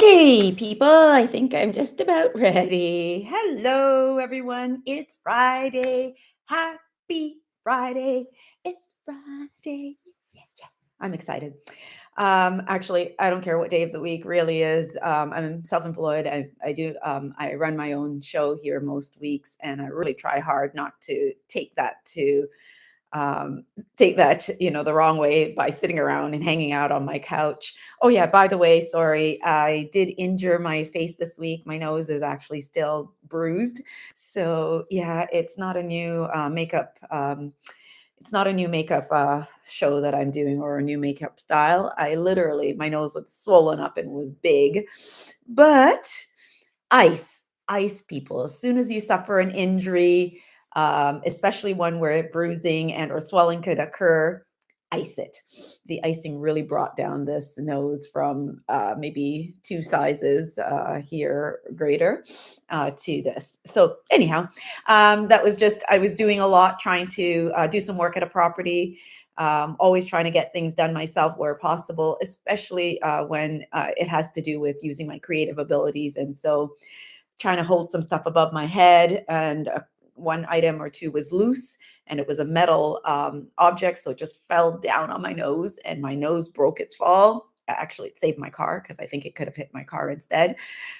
Okay, people, I think I'm just about ready. Hello, everyone. It's Friday. Happy Friday. It's Friday. Yeah, yeah. I'm excited. Actually, I don't care what day of the week really is. I'm self-employed. I run my own show here most weeks, and I really try hard not to um, take that, the wrong way by sitting around and hanging out on my couch. Oh yeah, by the way, sorry, I did injure my face this week. My nose is actually still bruised. So yeah, it's not a new makeup show that I'm doing or a new makeup style. My nose was swollen up and was big, but ice people. As soon as you suffer an injury, especially one where bruising and or swelling could occur, ice it. The icing really brought down this nose from maybe two sizes here greater to this. So anyhow, that was just, I was doing a lot trying to do some work at a property. Always trying to get things done myself where possible, especially when it has to do with using my creative abilities. And so trying to hold some stuff above my head, and one item or two was loose, and it was a metal object, so it just fell down on my nose, and my nose broke its fall. Actually, it saved my car because I think it could have hit my car instead.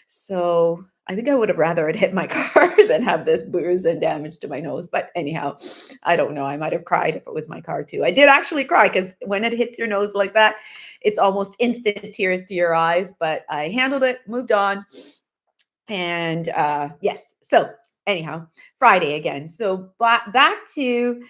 So I think I would have rather it hit my car than have this bruise and damage to my nose. But anyhow, I don't know. I might have cried if it was my car too. I did actually cry because when it hits your nose like that, it's almost instant tears to your eyes. But I handled it, moved on, and yes. So anyhow, Friday again. So back to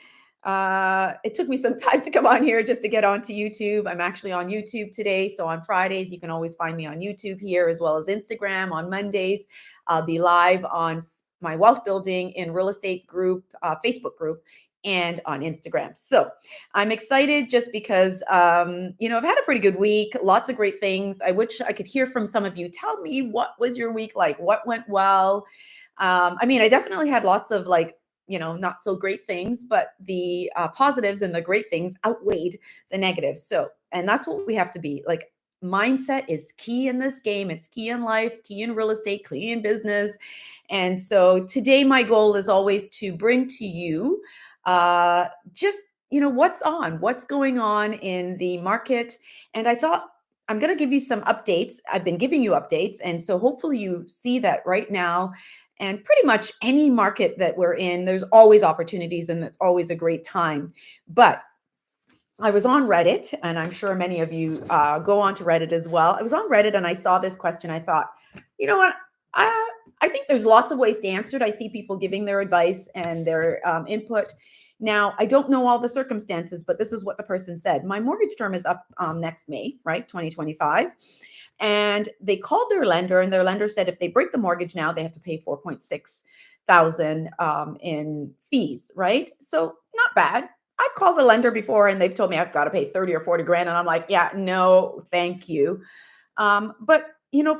it took me some time to come on here just to get onto YouTube. I'm actually on YouTube today. So on Fridays, you can always find me on YouTube here as well as Instagram. On Mondays, I'll be live on my wealth building in real estate group, Facebook group, and on Instagram. So I'm excited just because, I've had a pretty good week, lots of great things. I wish I could hear from some of you. Tell me, what was your week like? What went well? I definitely had lots of not so great things, but the positives and the great things outweighed the negatives. So, and that's what we have to be like. Mindset is key in this game. It's key in life, key in real estate, key in business. And so today, my goal is always to bring to you just what's going on in the market. And I thought I'm going to give you some updates. I've been giving you updates, and so hopefully you see that right now. And pretty much any market that we're in, there's always opportunities, and it's always a great time. But I was on Reddit, and I'm sure many of you go on to Reddit as well. I was on Reddit and I saw this question. I thought, you know what? I think there's lots of ways to answer it. I see people giving their advice and their input. Now, I don't know all the circumstances, but this is what the person said. My mortgage term is up next May, right? 2025. And they called their lender, and their lender said if they break the mortgage now, they have to pay 4.6 thousand in fees, right? So not bad. I've called the lender before and they've told me I've got to pay 30 or 40 grand. And I'm like, yeah, no, thank you. But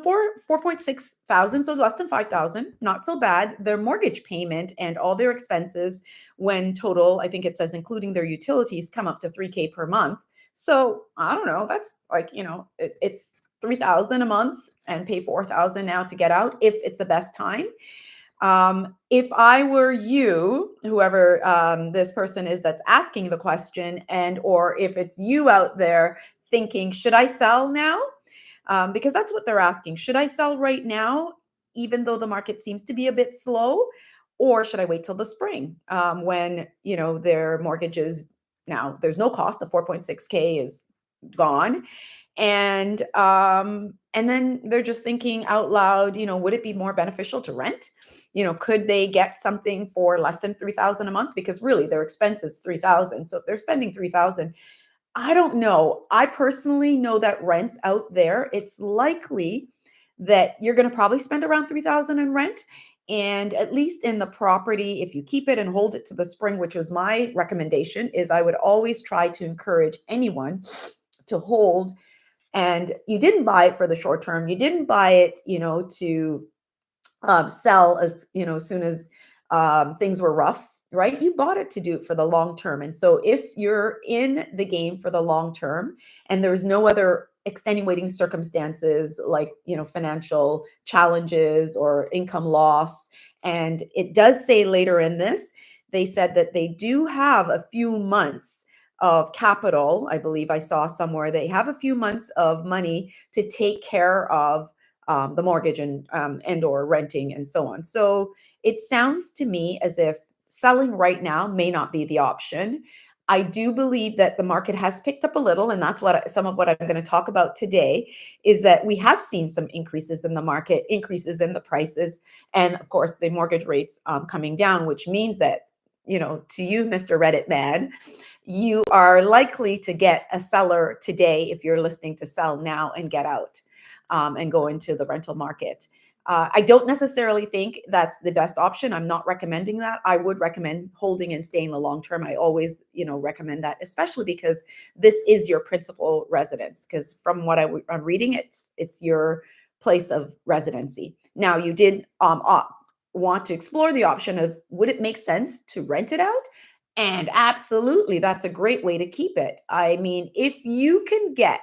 for 4.6 thousand, so less than 5,000, not so bad. Their mortgage payment and all their expenses, when total, I think it says including their utilities, come up to 3K per month. So I don't know. That's like, it's 3,000 a month, and pay 4,000 now to get out if it's the best time. If I were you, whoever this person is that's asking the question, and or if it's you out there thinking, should I sell now? Because that's what they're asking. Should I sell right now, even though the market seems to be a bit slow? Or should I wait till the spring when, their mortgages, now there's no cost, the 4.6K is gone. And then they're just thinking out loud, would it be more beneficial to rent? Could they get something for less than 3,000 a month? Because really their expense is 3,000. So if they're spending 3,000, I don't know. I personally know that rents out there, it's likely that you're going to probably spend around 3,000 in rent. And at least in the property, if you keep it and hold it to the spring, which was my recommendation, is I would always try to encourage anyone to hold. And you didn't buy it for the short term. You didn't buy it, to sell as soon as things were rough, right? You bought it to do it for the long term. And so if you're in the game for the long term and there's no other extenuating circumstances like, financial challenges or income loss. And it does say later in this, they said that they do have a few months of capital. I believe I saw somewhere they have a few months of money to take care of the mortgage and or renting and so on. So it sounds to me as if selling right now may not be the option. I do believe that the market has picked up a little, and that's some of what I'm going to talk about today is that we have seen some increases in the market, increases in the prices, and of course the mortgage rates coming down, which means that, to you, Mr. Reddit man, you are likely to get a seller today if you're listening to Sell Now and Get Out and go into the rental market. I don't necessarily think that's the best option. I'm not recommending that. I would recommend holding and staying the long term. I always, recommend that, especially because this is your principal residence. Because from what I'm reading, it's your place of residency. Now, you did want to explore the option of would it make sense to rent it out? And absolutely, that's a great way to keep it. I mean, if you can get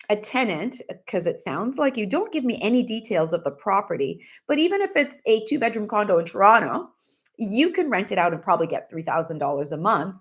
a tenant, because it sounds like you don't give me any details of the property, but even if it's a two-bedroom condo in Toronto, you can rent it out and probably get $3,000 a month,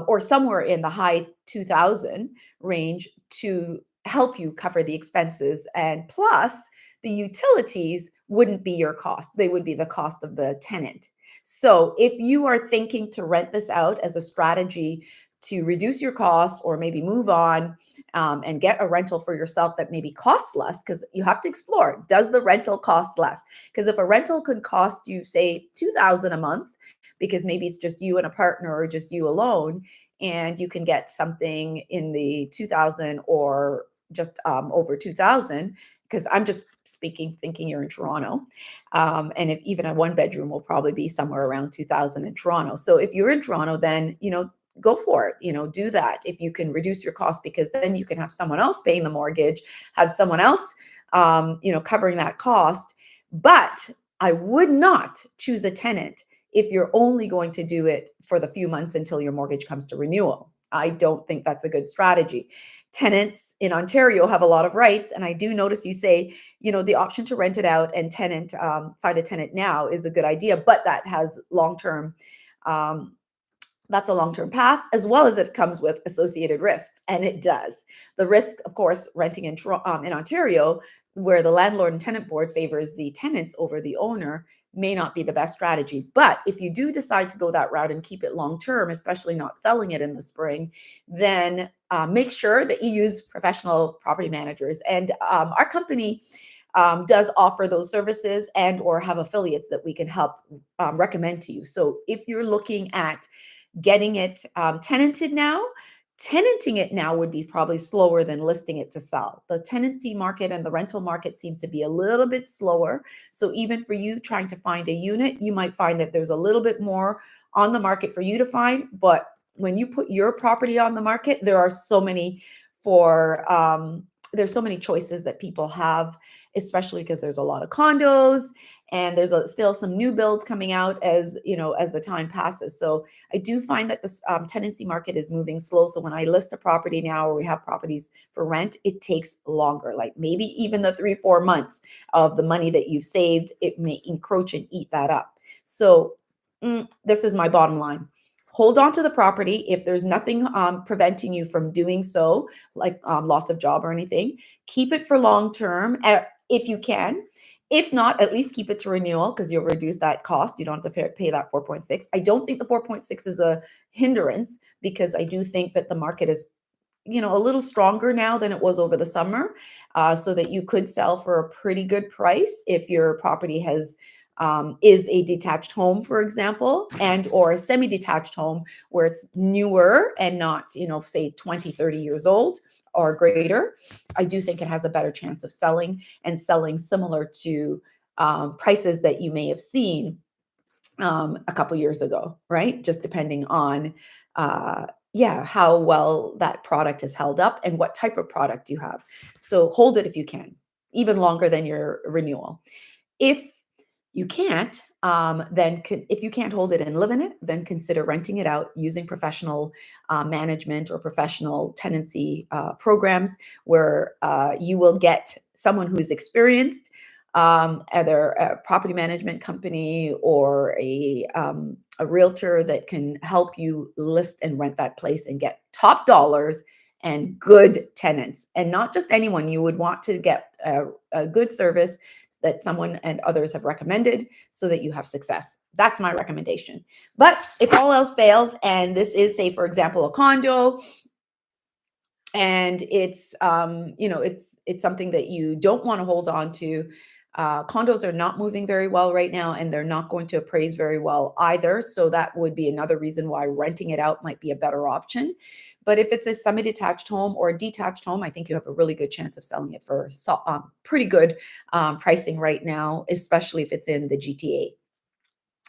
or somewhere in the high 2,000 range to help you cover the expenses. And plus, the utilities wouldn't be your cost, they would be the cost of the tenant. So if you are thinking to rent this out as a strategy to reduce your costs or maybe move on, and get a rental for yourself that maybe costs less, because you have to explore, does the rental cost less? Because if a rental could cost you, say, 2,000 a month, because maybe it's just you and a partner or just you alone, and you can get something in the 2,000 or just over 2,000, because I'm just speaking, thinking you're in Toronto. And if even a one bedroom will probably be somewhere around 2,000 in Toronto. So if you're in Toronto, then, go for it, do that if you can reduce your cost, because then you can have someone else paying the mortgage, have someone else, covering that cost. But I would not choose a tenant if you're only going to do it for the few months until your mortgage comes to renewal. I don't think that's a good strategy. Tenants in Ontario have a lot of rights. And I do notice you say, the option to rent it out and find a tenant now is a good idea, but that has long-term, that's a long-term path, as well as it comes with associated risks, and it does. The risk, of course, renting in Ontario, where the landlord and tenant board favors the tenants over the owner, may not be the best strategy. But if you do decide to go that route and keep it long-term, especially not selling it in the spring, then make sure that you use professional property managers. And our company does offer those services and or have affiliates that we can help recommend to you. So if you're looking at getting it tenanted now, tenanting it now would be probably slower than listing it to sell. The tenancy market and the rental market seems to be a little bit slower. So even for you trying to find a unit, you might find that there's a little bit more on the market for you to find. But when you put your property on the market, there are so many there's so many choices that people have, especially because there's a lot of condos and there's still some new builds coming out as the time passes. So I do find that this tenancy market is moving slow. So when I list a property now, or we have properties for rent, it takes longer, like maybe even the 3-4 months of the money that you've saved, it may encroach and eat that up. So this is my bottom line. Hold on to the property. If there's nothing preventing you from doing so, like loss of job or anything, keep it for long term if you can. If not, at least keep it to renewal, because you'll reduce that cost. You don't have to pay that 4.6. I don't think the 4.6 is a hindrance, because I do think that the market is a little stronger now than it was over the summer, so that you could sell for a pretty good price if your property is a detached home, for example, and or a semi-detached home where it's newer and not, say 20, 30 years old or greater. I do think it has a better chance of selling similar to prices that you may have seen a couple years ago, right? Just depending on how well that product is held up and what type of product you have. So hold it if you can, even longer than your renewal. If you can't, then if you can't hold it and live in it, then consider renting it out using professional management or professional tenancy programs where you will get someone who's experienced, either a property management company or a realtor that can help you list and rent that place and get top dollars and good tenants, and not just anyone. You would want to get a good service that someone and others have recommended so that you have success. That's my recommendation. But if all else fails, and this is, say, for example, a condo, and it's it's something that you don't want to hold on to. Condos are not moving very well right now, and they're not going to appraise very well either. So that would be another reason why renting it out might be a better option. But if it's a semi-detached home or a detached home, I think you have a really good chance of selling it for pretty good pricing right now, especially if it's in the GTA.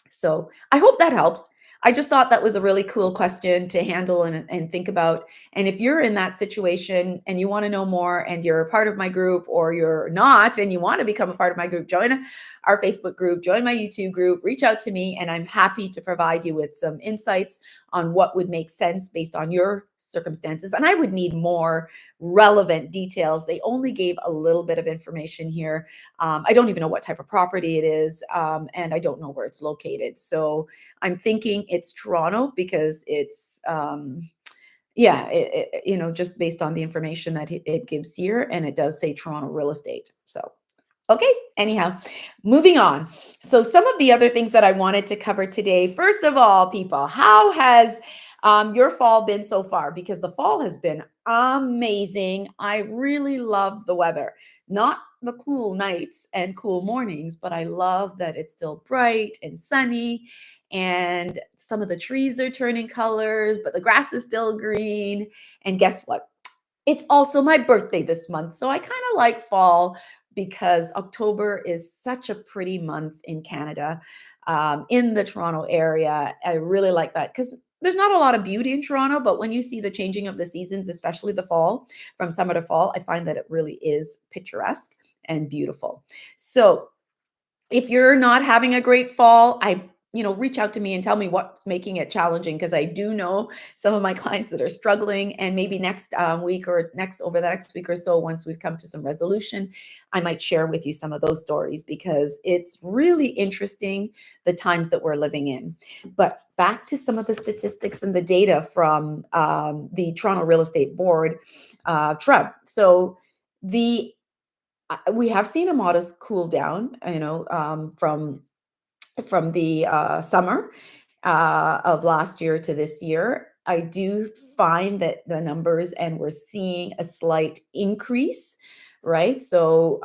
So I hope that helps. I just thought that was a really cool question to handle and think about. And if you're in that situation and you want to know more and you're a part of my group, or you're not and you want to become a part of my group, join our Facebook group, join my YouTube group, reach out to me, and I'm happy to provide you with some insights on what would make sense based on your circumstances. And I would need more relevant details. They only gave a little bit of information here. I don't even know what type of property it is, and I don't know where it's located. So I'm thinking it's Toronto because it's, yeah, just based on the information that it gives here, and it does say Toronto real estate. So, okay, anyhow, moving on. So, some of the other things that I wanted to cover today. First of all, people, how has your fall been so far? Because the fall has been amazing. I really love the weather, not the cool nights and cool mornings, but I love that it's still bright and sunny, and some of the trees are turning colors, but the grass is still green. And guess what? It's also my birthday this month. So I kind of like fall because October is such a pretty month in Canada, in the Toronto area. I really like that because there's not a lot of beauty in Toronto, but when you see the changing of the seasons, especially the fall, from summer to fall, I find that it really is picturesque and beautiful. So if you're not having a great fall, reach out to me and tell me what's making it challenging, because I do know some of my clients that are struggling, and maybe next week or over the next week or so, once we've come to some resolution, I might share with you some of those stories, because it's really interesting the times that we're living in. But back to some of the statistics and the data from the Toronto Real Estate Board, TREB. So the we have seen a modest cool down, from the summer of last year to this year. I do find that the numbers, and we're seeing a slight increase, right? So,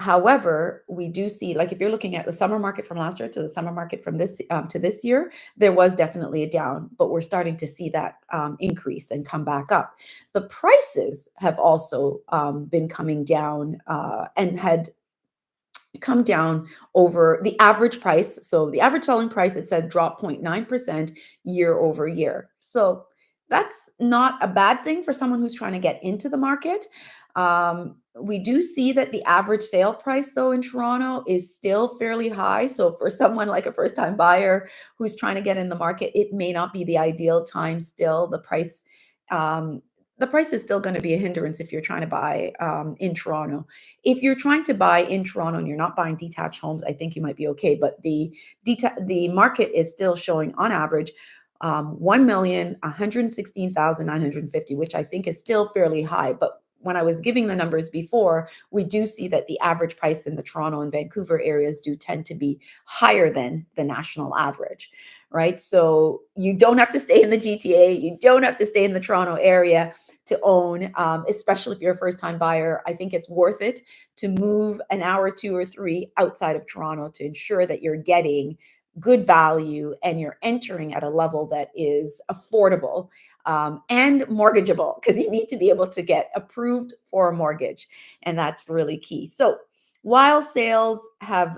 however, we do see, like, if you're looking at the summer market from last year to the summer market from this to this year, there was definitely a down, but we're starting to see that increase and come back up. The prices have also been coming down, and had come down over the average price. So the average selling price, it said, dropped 0.9% year over year. So that's not a bad thing for someone who's trying to get into the market. We do see that the average sale price, though, in Toronto is still fairly high. So for someone like a first time buyer who's trying to get in the market, it may not be the ideal time still. Um, the price is still going to be a hindrance if you're trying to buy in Toronto. If you're trying to buy in Toronto and you're not buying detached homes, I think you might be okay. But the market is still showing on average 1,116,950, which I think is still fairly high. But when I was giving the numbers before, we do see that the average price in the Toronto and Vancouver areas do tend to be higher than the national average, right? So you don't have to stay in the GTA, you don't have to stay in the Toronto area to own, especially if you're a first-time buyer. I think it's worth it to move an hour, 2 or 3 outside of Toronto to ensure that you're getting good value and you're entering at a level that is affordable, and mortgageable, because you need to be able to get approved for a mortgage, and that's really key. So while sales have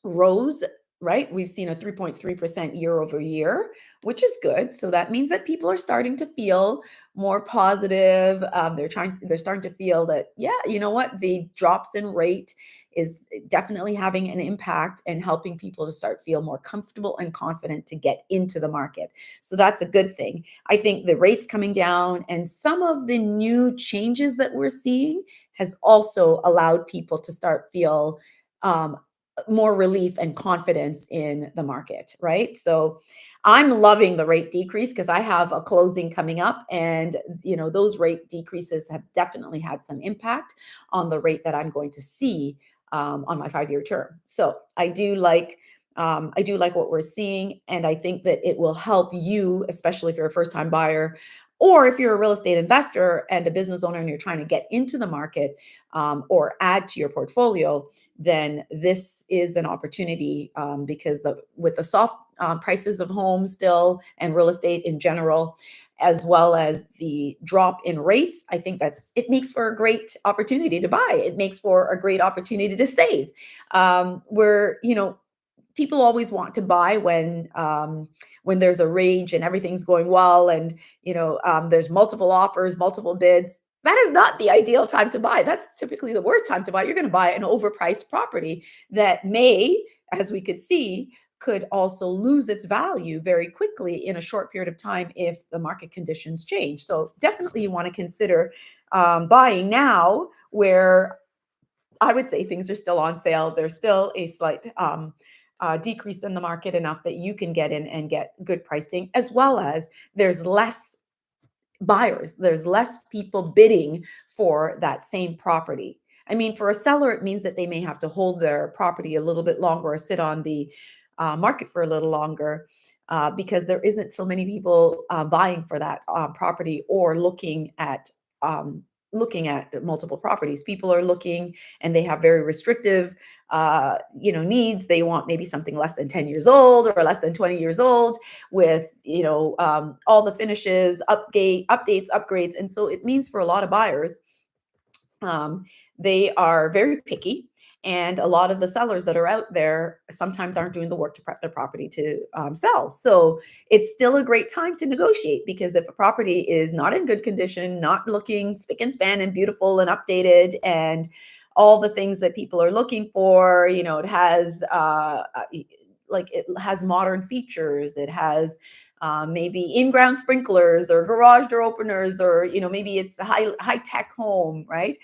rose, right? We've seen a 3.3% year over year, which is good. So that means that people are starting to feel more positive. They're starting to feel that, yeah, you know what, the drops in rate is definitely having an impact and helping people to start feel more comfortable and confident to get into the market. So that's a good thing. I think the rates coming down and some of the new changes that we're seeing has also allowed people to start feel um, more relief and confidence in the market, right? So I'm loving the rate decrease because I have a closing coming up, and those rate decreases have definitely had some impact on the rate that I'm going to see on my 5-year term. So I do like what we're seeing, and I think that it will help you, especially if you're a first time buyer, or if you're a real estate investor and a business owner and you're trying to get into the market or add to your portfolio. Then this is an opportunity because with the soft prices of homes still and real estate in general, as well as the drop in rates, I think that it makes for a great opportunity to buy. It makes for a great opportunity to save. Where people always want to buy when there's a rage and everything's going well, and there's multiple offers, multiple bids. That is not the ideal time to buy. That's typically the worst time to buy. You're going to buy an overpriced property that may, as we could see, could also lose its value very quickly in a short period of time if the market conditions change. So definitely you want to consider buying now, where I would say things are still on sale. There's still a slight decrease in the market enough that you can get in and get good pricing, as well as there's less buyers, there's less people bidding for that same property. I mean, for a seller, it means that they may have to hold their property a little bit longer or sit on the market for a little longer because there isn't so many people buying for that property or um, looking at multiple properties. People are looking and they have very restrictive needs. They want maybe something less than 10 years old or less than 20 years old with all the finishes, updates, upgrades. And so it means for a lot of buyers, um, they are very picky. And a lot of the sellers that are out there sometimes aren't doing the work to prep their property to sell. So it's still a great time to negotiate, because if a property is not in good condition, not looking spick and span and beautiful and updated and all the things that people are looking for, it has it has modern features, it has maybe in-ground sprinklers or garage door openers, or maybe it's a high tech home, right?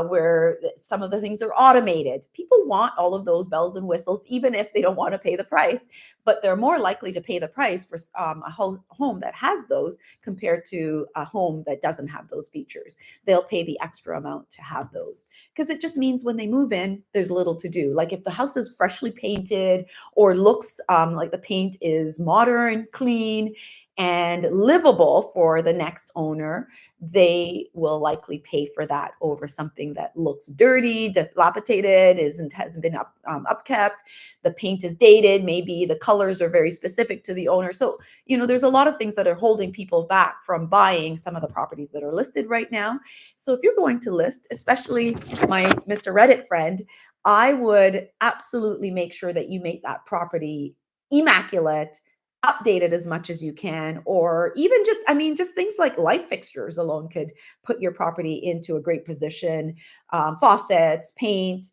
Where some of the things are automated. People want all of those bells and whistles, even if they don't want to pay the price, but they're more likely to pay the price for a home that has those compared to a home that doesn't have those features. They'll pay the extra amount to have those, because it just means when they move in, there's little to do. Like if the house is freshly painted or looks like the paint is modern, clean, and livable for the next owner, they will likely pay for that over something that looks dirty, dilapidated, hasn't been upkept. The paint is dated. Maybe the colors are very specific to the owner. So there's a lot of things that are holding people back from buying some of the properties that are listed right now. So if you're going to list, especially my Mr. Reddit friend, I would absolutely make sure that you make that property immaculate, updated as much as you can, or even just things like light fixtures alone could put your property into a great position. Faucets, paint,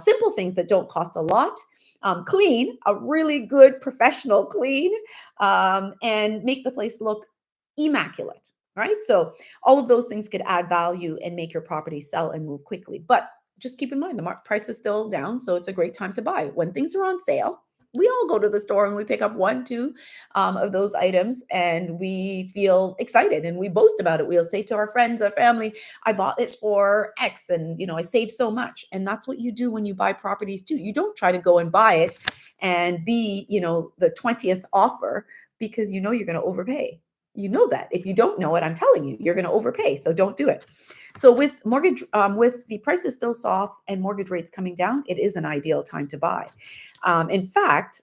simple things that don't cost a lot. Clean, a really good professional clean, and make the place look immaculate, right? So all of those things could add value and make your property sell and move quickly. But just keep in mind, the price is still down, so it's a great time to buy. When things are on sale, we all go to the store and we pick up one, two of those items, and we feel excited and we boast about it. We'll say to our friends, our family, I bought it for X, and I saved so much. And that's what you do when you buy properties too. You don't try to go and buy it and be, the 20th offer, because you're going to overpay. You know that. If you don't know it, I'm telling you, you're going to overpay. So don't do it. So with mortgage, with the prices still soft and mortgage rates coming down, it is an ideal time to buy. In fact,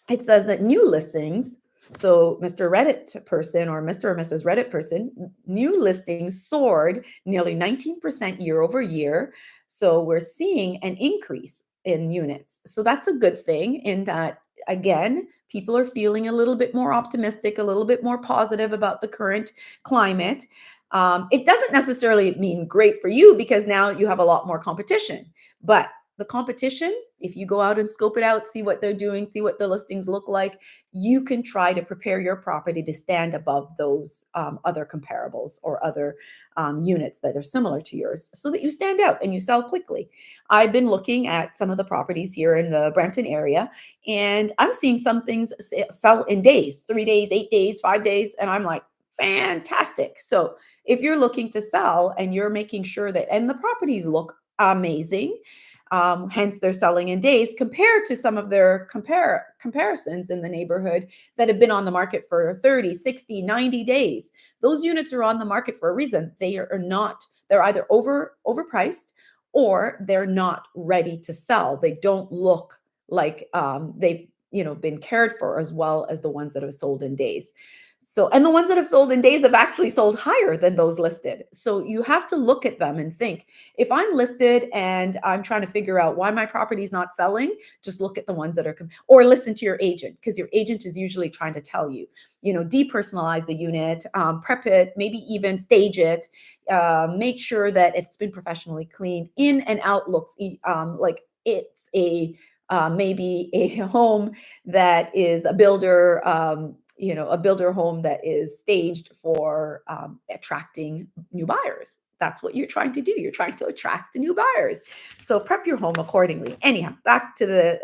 it says that new listings, so Mr. Reddit person or Mr. or Mrs. Reddit person, new listings soared nearly 19% year over year. So we're seeing an increase in units. So that's a good thing, in that again, people are feeling a little bit more optimistic, a little bit more positive about the current climate. It doesn't necessarily mean great for you because now you have a lot more competition. But the competition, if you go out and scope it out, see what they're doing, see what the listings look like, you can try to prepare your property to stand above those other comparables or other units that are similar to yours so that you stand out and you sell quickly. I've been looking at some of the properties here in the Brampton area, and I'm seeing some things sell in days, 3 days, 8 days, 5 days. And I'm like, fantastic. So if you're looking to sell and you're making sure that, and the properties look amazing, hence they're selling in days compared to some of their comparisons in the neighborhood that have been on the market for 30, 60, 90 days. Those units are on the market for a reason. They are not, they're either overpriced or they're not ready to sell. They don't look like they've been cared for as well as the ones that have sold in days. So, and the ones that have sold in days have actually sold higher than those listed. So you have to look at them and think, if I'm listed and I'm trying to figure out why my property is not selling, just look at the ones that are, or listen to your agent, because your agent is usually trying to tell you, depersonalize the unit, prep it, maybe even stage it, make sure that it's been professionally cleaned, in and out looks like it's maybe a home that is a builder, a builder home that is staged for attracting new buyers. That's what you're trying to do. You're trying to attract new buyers. So prep your home accordingly. Anyhow, back to the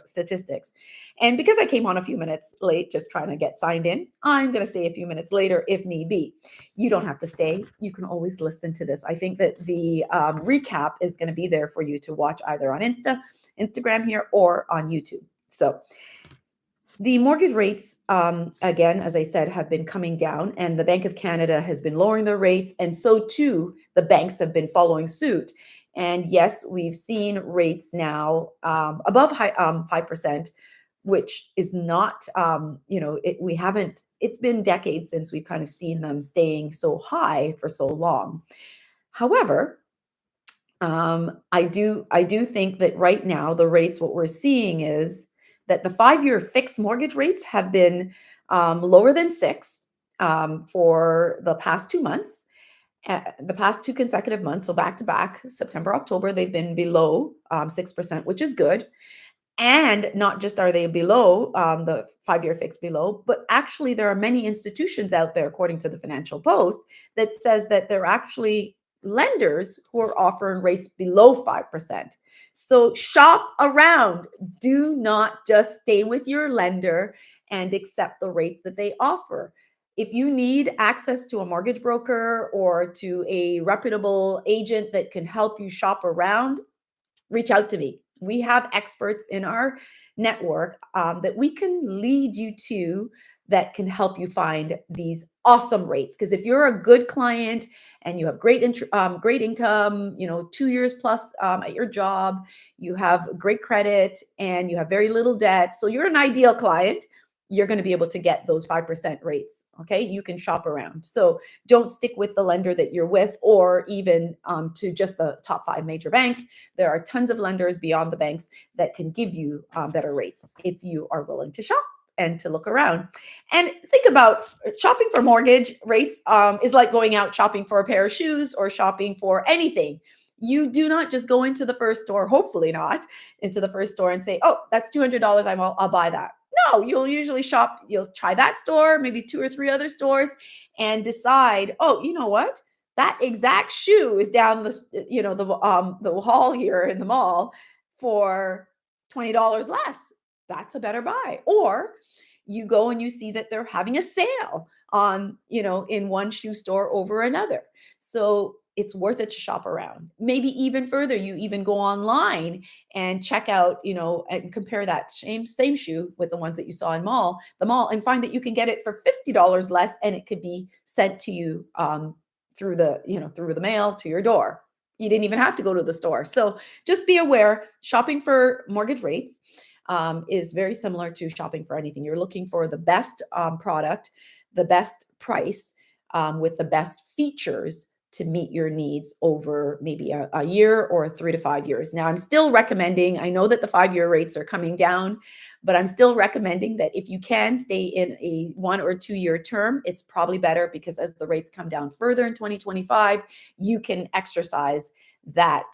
statistics. And because I came on a few minutes late, just trying to get signed in, I'm going to stay a few minutes later if need be. You don't have to stay. You can always listen to this. I think that the recap is going to be there for you to watch either on Instagram here or on YouTube. So the mortgage rates, again, as I said, have been coming down, and the Bank of Canada has been lowering their rates, and so too the banks have been following suit. And yes, we've seen rates now above 5%, which is not, we haven't. It's been decades since we've kind of seen them staying so high for so long. However, I do think that right now the rates, what we're seeing is that the 5-year fixed mortgage rates have been lower than 6 for the past 2 months, the past 2 consecutive months. So back to back, September, October, they've been below 6%, which is good. And not just are they below the 5-year fixed below, but actually there are many institutions out there, according to the Financial Post, that says that they're actually lenders who are offering rates below 5%. So shop around. Do not just stay with your lender and accept the rates that they offer. If you need access to a mortgage broker or to a reputable agent that can help you shop around, reach out to me. We have experts in our network that we can lead you to that can help you find these awesome rates. Because if you're a good client and you have great income, 2 years plus at your job, you have great credit and you have very little debt, so you're an ideal client, you're going to be able to get those 5% rates. Okay. You can shop around. So don't stick with the lender that you're with, or even to just the top 5 major banks. There are tons of lenders beyond the banks that can give you better rates if you are willing to shop and to look around. And think about shopping for mortgage rates is like going out shopping for a pair of shoes or shopping for anything. You do not just go into the first store, hopefully not, into the first store and say, oh, that's $200. I'll buy that. No, you'll usually shop, you'll try that store, maybe 2 or 3 other stores, and decide, oh, you know what? That exact shoe is down the hall here in the mall for $20 less. That's a better buy. Or you go and you see that they're having a sale on, in one shoe store over another. So it's worth it to shop around. Maybe even further, you even go online and check out, and compare that same shoe with the ones that you saw in the mall, and find that you can get it for $50 less, and it could be sent to you through the mail to your door. You didn't even have to go to the store. So just be aware, shopping for mortgage rates is very similar to shopping for anything. You're looking for the best product, the best price, with the best features to meet your needs over maybe a year or 3 to 5 years. Now, I'm still recommending, I know that the 5 year rates are coming down, but I'm still recommending that if you can stay in a 1 or 2 year term, it's probably better because as the rates come down further in 2025, you can exercise that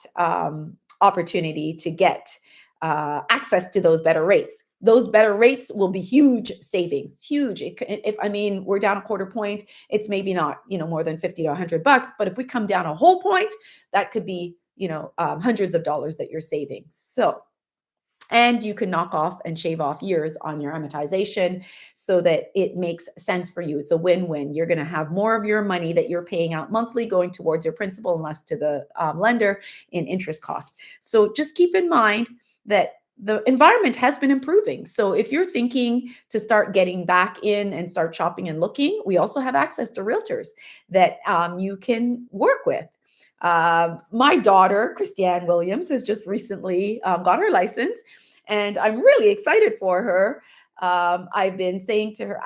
opportunity to get access to those better rates. Those better rates will be huge savings, huge. If I mean we're down a quarter point, it's maybe not more than 50 to $100, but if we come down a whole point, that could be hundreds of dollars that you're saving. So and you can knock off and shave off years on your amortization so that it makes sense for you. It's a win-win. You're going to have more of your money that you're paying out monthly going towards your principal and less to the lender in interest costs. So just keep in mind that the environment has been improving. So if you're thinking to start getting back in and start shopping and looking, we also have access to realtors that you can work with. My daughter, Christiane Williams, has just recently got her license, and I'm really excited for her. I've been saying to her,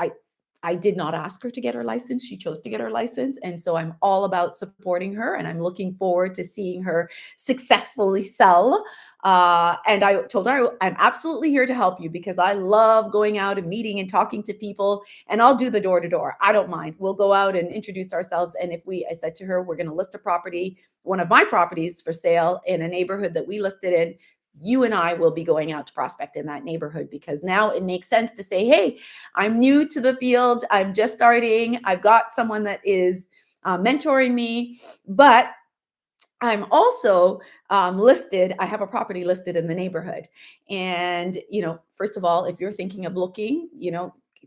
I did not ask her to get her license. She chose to get her license. And so I'm all about supporting her, and I'm looking forward to seeing her successfully sell. And I told her I'm absolutely here to help you because I love going out and meeting and talking to people, and I'll do the door to door. I don't mind. We'll go out and introduce ourselves. And I said to her, we're going to list a property, one of my properties for sale in a neighborhood that we listed in. You and I will be going out to prospect in that neighborhood because now it makes sense to say, hey, I'm new to the field. I'm just starting. I've got someone that is mentoring me, but I'm also listed. I have a property listed in the neighborhood. And, first of all, if you're thinking of looking,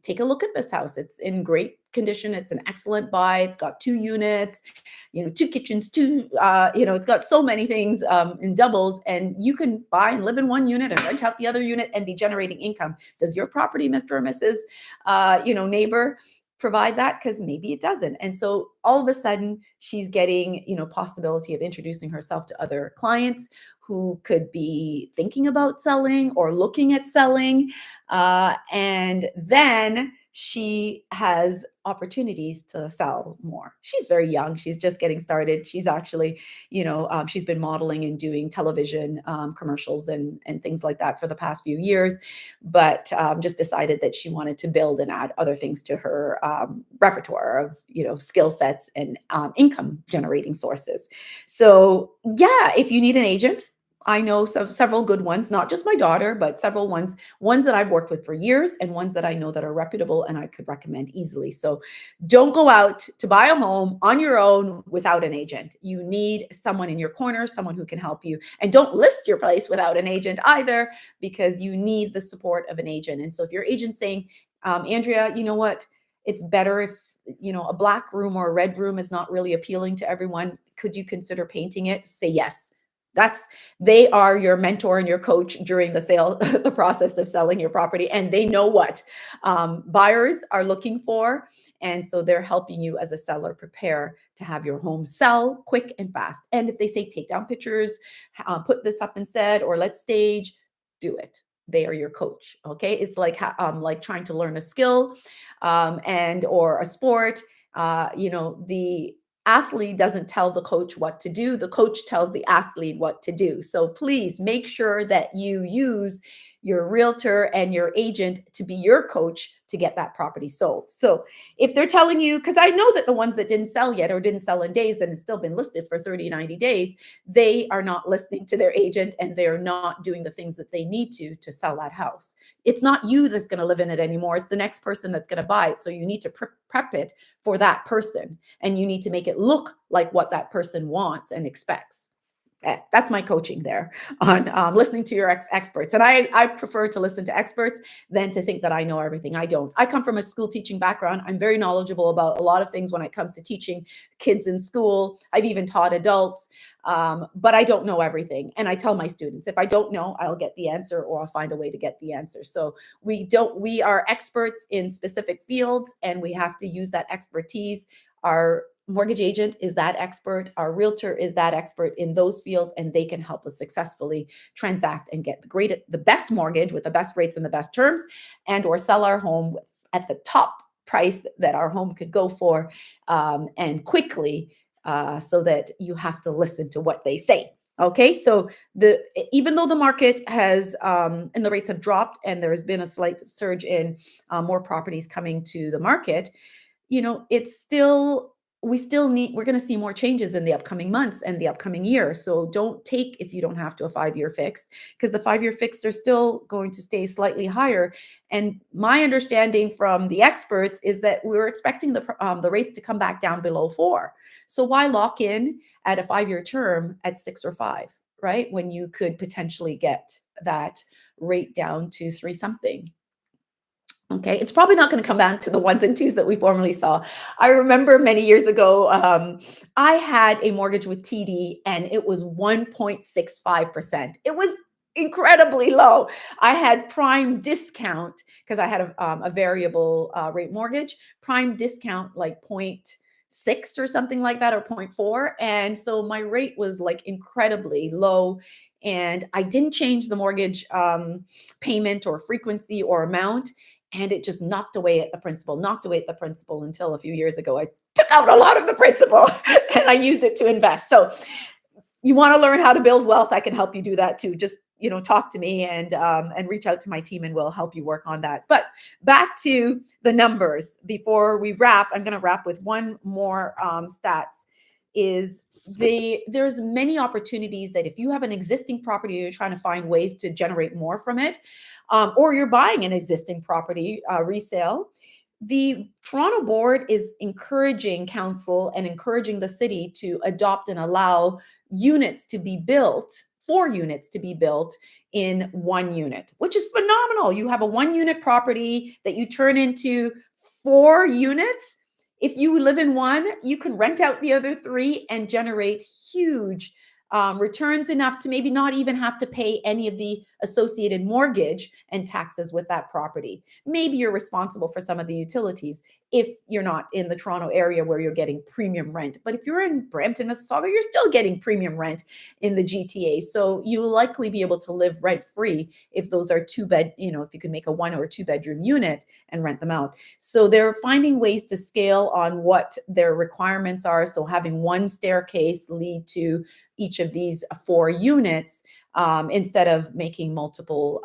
take a look at this house. It's in great condition. It's an excellent buy. It's got 2 units, 2 kitchens, it's got so many things in doubles, and you can buy and live in one unit and rent out the other unit and be generating income. Does your property, Mr. or Mrs. Neighbor, provide that? Because maybe it doesn't. And so all of a sudden she's getting possibility of introducing herself to other clients who could be thinking about selling or looking at selling, and then she has opportunities to sell more. She's very young. She's just getting started. She's actually, she's been modeling and doing television commercials and things like that for the past few years, but just decided that she wanted to build and add other things to her repertoire of, skill sets and income generating sources. So yeah, if you need an agent, I know several good ones, not just my daughter, but several ones that I've worked with for years and ones that I know that are reputable and I could recommend easily. So don't go out to buy a home on your own without an agent. You need someone in your corner, someone who can help you. And don't list your place without an agent either, because you need the support of an agent. And so if your agent's saying, Andrea, you know what? It's better if, a black room or a red room is not really appealing to everyone. Could you consider painting it? Say yes. They are your mentor and your coach during the sale, the process of selling your property, and they know what buyers are looking for. And so they're helping you as a seller prepare to have your home sell quick and fast. And if they say, take down pictures, put this up instead, or let's stage, do it. They are your coach. Okay. It's like trying to learn a skill or a sport. The athlete doesn't tell the coach what to do. The coach tells the athlete what to do. So please make sure that you use your realtor and your agent to be your coach to get that property sold. So if they're telling you, because I know that the ones that didn't sell yet or didn't sell in days and it's still been listed for 30, 90 days, they are not listening to their agent and they're not doing the things that they need to sell that house. It's not you that's going to live in it anymore. It's the next person that's going to buy it. So you need to prep it for that person, and you need to make it look like what that person wants and expects. That's my coaching there on listening to your experts. And I prefer to listen to experts than to think that I know everything. I don't. I come from a school teaching background. I'm very knowledgeable about a lot of things when it comes to teaching kids in school. I've even taught adults, but I don't know everything. And I tell my students, if I don't know, I'll get the answer or I'll find a way to get the answer. So we are experts in specific fields, and we have to use that expertise. Our mortgage agent is that expert. Our realtor is that expert in those fields, and they can help us successfully transact and get the best mortgage with the best rates and the best terms, and or sell our home at the top price that our home could go for, and quickly so that you have to listen to what they say. Okay, so even though the market has and the rates have dropped and there has been a slight surge in more properties coming to the market, it's still we're going to see more changes in the upcoming months and the upcoming year. So don't take, if you don't have to, a 5-year fix, because the 5-year fixed are still going to stay slightly higher. And my understanding from the experts is that we're expecting the rates to come back down below 4. So why lock in at a 5-year term at 6 or 5, right? When you could potentially get that rate down to 3 something. Okay, it's probably not going to come back to the ones and twos that we formerly saw. I remember many years ago, I had a mortgage with TD and it was 1.65%. It was incredibly low. I had prime discount because I had a variable rate mortgage, prime discount like 0.6 or something like that, or 0.4. And so my rate was like incredibly low. And I didn't change the mortgage payment or frequency or amount, and it just knocked away at the principal until a few years ago. I took out a lot of the principal and I used it to invest. So you want to learn how to build wealth, I can help you do that too. Just talk to me and reach out to my team, and we'll help you work on that. But back to the numbers before we wrap. I'm going to wrap with one more stats. There's many opportunities that if you have an existing property and you're trying to find ways to generate more from it, or you're buying an existing property resale, the Toronto board is encouraging council and encouraging the city to adopt and allow units to be built, 4 units to be built in 1 unit, which is phenomenal. You have a 1 unit property that you turn into 4 units. If you live in one, you can rent out the other 3 and generate huge returns, enough to maybe not even have to pay any of the associated mortgage and taxes with that property. Maybe you're responsible for some of the utilities if you're not in the Toronto area where you're getting premium rent. But if you're in Brampton, Mississauga, you're still getting premium rent in the GTA. So you'll likely be able to live rent free if those are if you can make a 1 or 2 bedroom unit and rent them out. So they're finding ways to scale on what their requirements are. So having 1 staircase lead to each of these 4 units, instead of making multiple,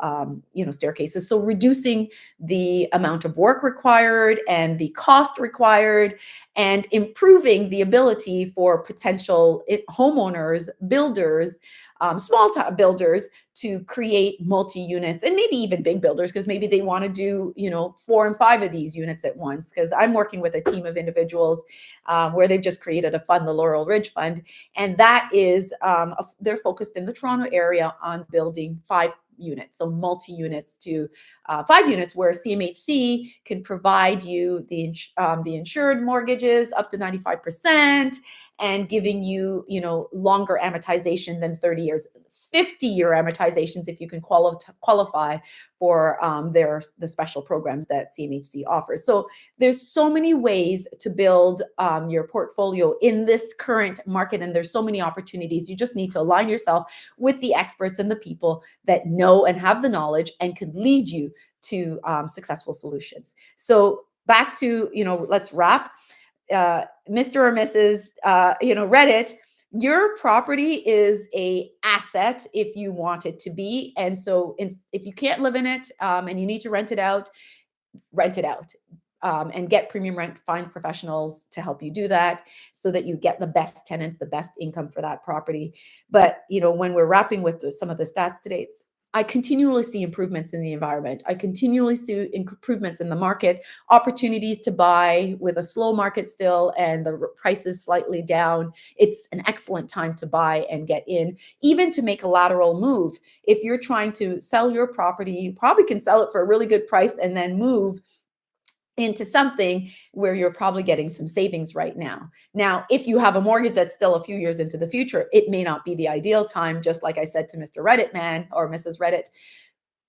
staircases. So reducing the amount of work required and the cost required, and improving the ability for potential homeowners, builders, small-time builders to create multi-units, and maybe even big builders, because maybe they want to do 4 and 5 of these units at once. Because I'm working with a team of individuals where they've just created a fund, the Laurel Ridge Fund, and that is they're focused in the Toronto area on building 5 units, so multi-units to 5 units, where CMHC can provide you the insured mortgages up to 95%, and giving you longer amortization than 30 years, 50-year amortizations if you can qualify for the special programs that CMHC offers. So there's so many ways to build your portfolio in this current market, and there's so many opportunities. You just need to align yourself with the experts and the people that know and have the knowledge and can lead you to successful solutions. So back to, let's wrap. Mr. or Mrs. Reddit, your property is a asset if you want it to be. And so if you can't live in it and you need to rent it out, rent it out. And get premium rent, find professionals to help you do that so that you get the best tenants, the best income for that property. But, when we're wrapping with some of the stats today, I continually see improvements in the environment. I continually see improvements in the market, opportunities to buy with a slow market still and the prices slightly down. It's an excellent time to buy and get in, even to make a lateral move. If you're trying to sell your property, you probably can sell it for a really good price and then move into something where you're probably getting some savings right now. Now, if you have a mortgage that's still a few years into the future, it may not be the ideal time. Just like I said to Mr. Reddit man or Mrs. Reddit,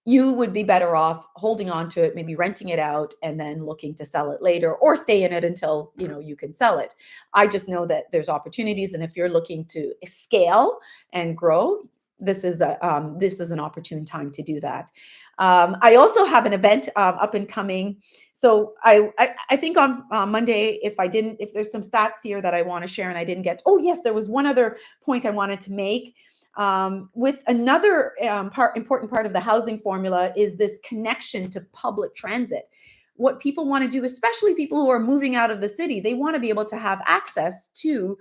you would be better off holding on to it, maybe renting it out and then looking to sell it later, or stay in it until you can sell it. I just know that there's opportunities, and if you're looking to scale and grow, this is an opportune time to do that. I also have an event up and coming. So I think on Monday, if there's some stats here that I want to share and I didn't get. Oh yes, there was one other point I wanted to make. With another important part of the housing formula is this connection to public transit. What people want to do, especially people who are moving out of the city, they want to be able to have access to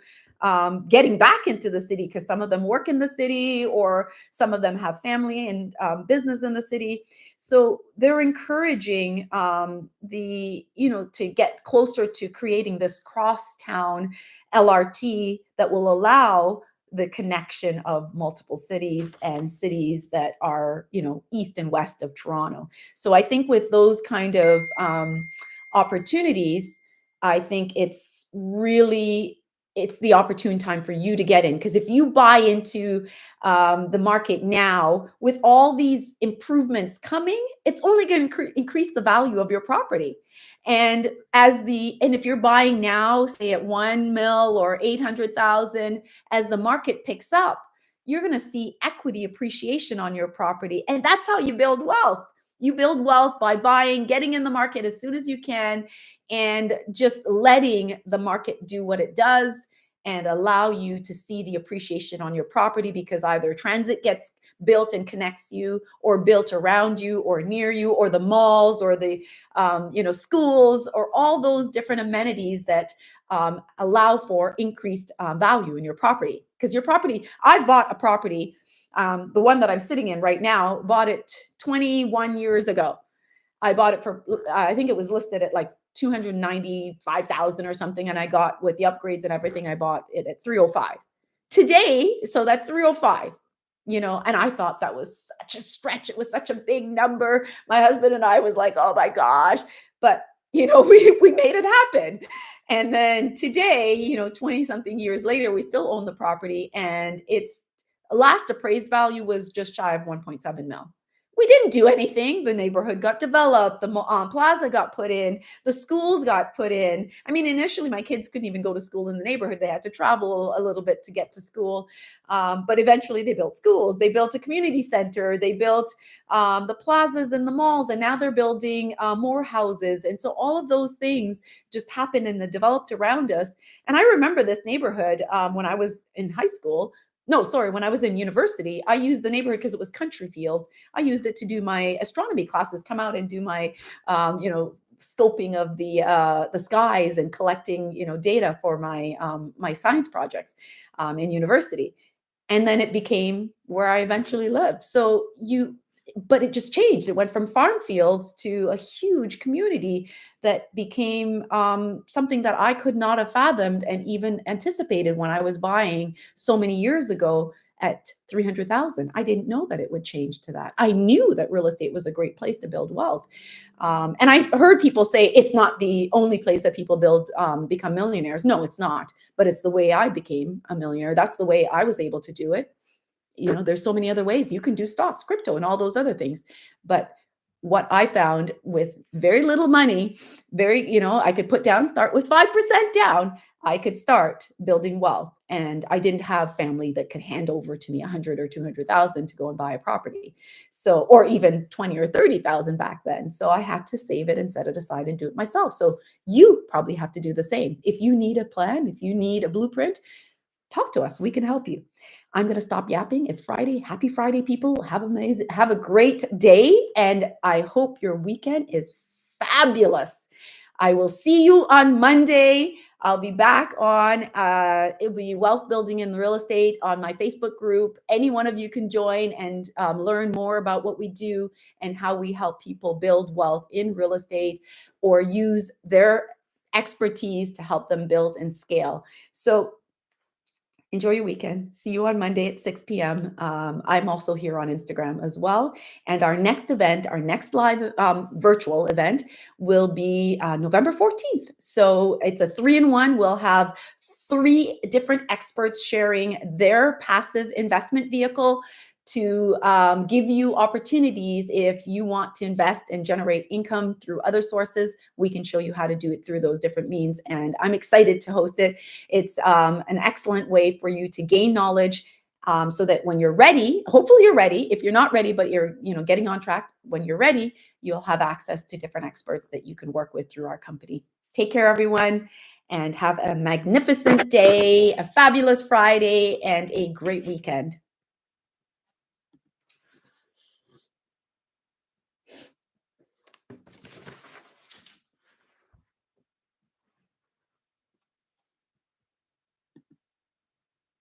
getting back into the city, because some of them work in the city or some of them have family and business in the city. So they're encouraging to get closer to creating this crosstown LRT that will allow the connection of multiple cities and cities that are, east and west of Toronto. So I think with those kind of opportunities, I think it's the opportune time for you to get in, because if you buy into the market now with all these improvements coming, it's only going to increase the value of your property. And if you're buying now, say at 1 mil or 800,000, as the market picks up, you're going to see equity appreciation on your property. And that's how you build wealth. You build wealth by buying, getting in the market as soon as you can, and just letting the market do what it does and allow you to see the appreciation on your property, because either transit gets built and connects you, or built around you or near you, or the malls or the schools, or all those different amenities that allow for increased value in your property. Because your property, I bought a property, the one that I'm sitting in right now, bought it 21 years ago. I bought it for, I think it was listed at like 295,000 or something. And I got, with the upgrades and everything, I bought it at 305 today. So that 305, and I thought that was such a stretch. It was such a big number. My husband and I was like, oh my gosh, but we made it happen. And then today, 20 something years later, we still own the property, and its last appraised value was just shy of 1.7 mil. We didn't do anything. The neighborhood got developed. The plaza got put in. The schools got put in. I mean, initially, my kids couldn't even go to school in the neighborhood. They had to travel a little bit to get to school. But eventually, they built schools. They built a community center. They built the plazas and the malls. And now they're building more houses. And so all of those things just happened and they developed around us. And I remember this neighborhood when I was in high school. No, sorry, when I was in university, I used the neighborhood because it was country fields. I used it to do my astronomy classes, come out and do my, scoping of the skies and collecting, data for my science projects in university. And then it became where I eventually lived. But it just changed. It went from farm fields to a huge community that became something that I could not have fathomed and even anticipated when I was buying so many years ago at 300,000. I didn't know that it would change to that. I knew that real estate was a great place to build wealth. And I've heard people say it's not the only place that people become millionaires. No, it's not. But it's the way I became a millionaire. That's the way I was able to do it. There's so many other ways you can do stocks, crypto, and all those other things. But what I found, with very little money, I could start with 5% down. I could start building wealth. And I didn't have family that could hand over to me 100 or 200,000 to go and buy a property. So, or even 20 or 30,000 back then. So I had to save it and set it aside and do it myself. So you probably have to do the same. If you need a plan, if you need a blueprint, talk to us. We can help you. I'm going to stop yapping. It's Friday. Happy Friday, people. Have a great day. And I hope your weekend is fabulous. I will see you on Monday. I'll be back on, it'll be Wealth Building in the Real Estate on my Facebook group. Any one of you can join and learn more about what we do and how we help people build wealth in real estate, or use their expertise to help them build and scale. So enjoy your weekend. See you on Monday at 6 p.m. I'm also here on Instagram as well. And our next event, our next live virtual event, will be November 14th. So it's a 3-in-1. We'll have 3 different experts sharing their passive investment vehicle to give you opportunities. If you want to invest and generate income through other sources, we can show you how to do it through those different means. And I'm excited to host it. It's an excellent way for you to gain knowledge, so that when you're ready, hopefully you're ready. If you're not ready, but you're, getting on track, when you're ready, you'll have access to different experts that you can work with through our company. Take care, everyone, and have a magnificent day, a fabulous Friday, and a great weekend.